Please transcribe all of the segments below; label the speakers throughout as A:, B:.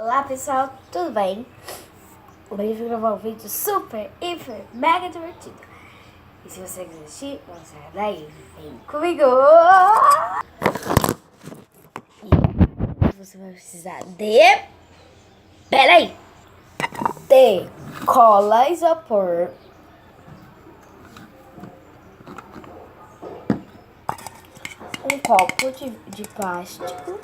A: Olá pessoal, tudo bem? Hoje eu vou gravar um vídeo super, hiper, mega divertido. E se você quiser assistir, não sai daí, vem comigo! E você vai precisar de... Peraí! De cola isopor, um copo de plástico,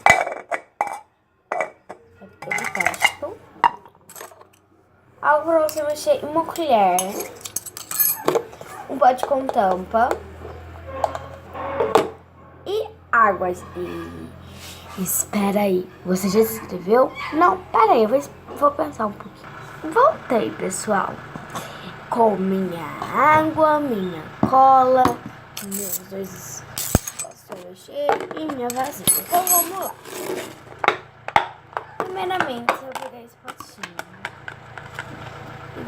A: algo para você mexer, uma colher, um pote com tampa e água. E espera aí, você já se inscreveu? Não, pera aí, eu vou pensar um pouquinho. Voltei, pessoal, com minha água, minha cola, meus dois posso mexer e minha vasilha. Então vamos lá. Primeiramente, eu vou pegar esse potinho e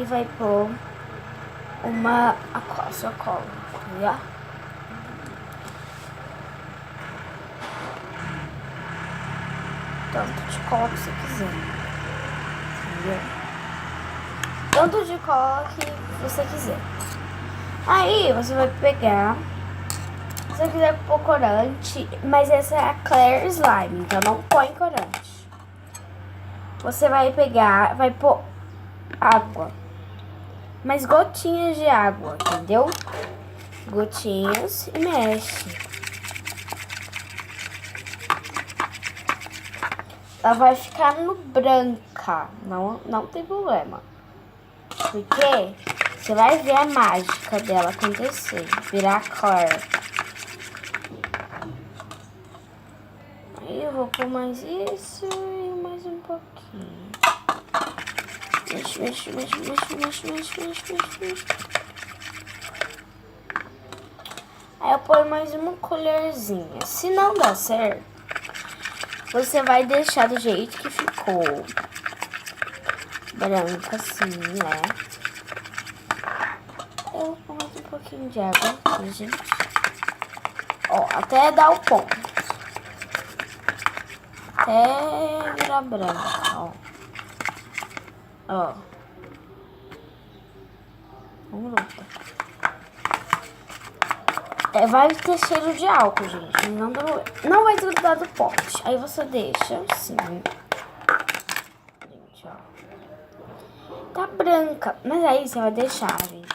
A: vai pôr a sua cola, tá? Tanto de cola que você quiser, entendeu? Tanto de cola que você quiser. Aí você vai pegar, se você quiser pôr corante, mas essa é a cler slime, então não põe corante. Você vai pegar, vai pôr água, mas gotinhas de água, entendeu? Gotinhas e mexe. Ela vai ficar no branca, não tem problema. Porque você vai ver a mágica dela acontecer, virar cler. Aí eu vou pôr mais isso e mais um pouquinho. Mexe. Aí eu ponho mais uma colherzinha. Se não dá certo, você vai deixar do jeito que ficou. Branca assim, né? Eu vou pôr mais um pouquinho de água aqui, gente. Ó, até dar o ponto. Até virar branca, ó. Ó. Vamos lá. Vai ter cheiro de álcool, gente. Não vai grudar do pote. Aí você deixa assim. Gente, ó. Tá branca. Mas aí você vai deixar, gente,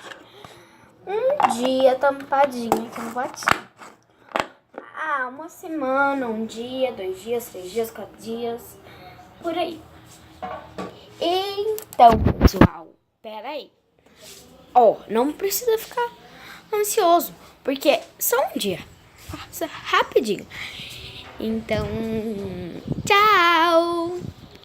A: um dia tampadinha aqui no potinho. Uma semana, um dia, 2 dias, 3 dias, 4 dias. Por aí. Então, pessoal, pera aí. Ó, não precisa ficar ansioso, porque só um dia. Passa rapidinho. Então, tchau!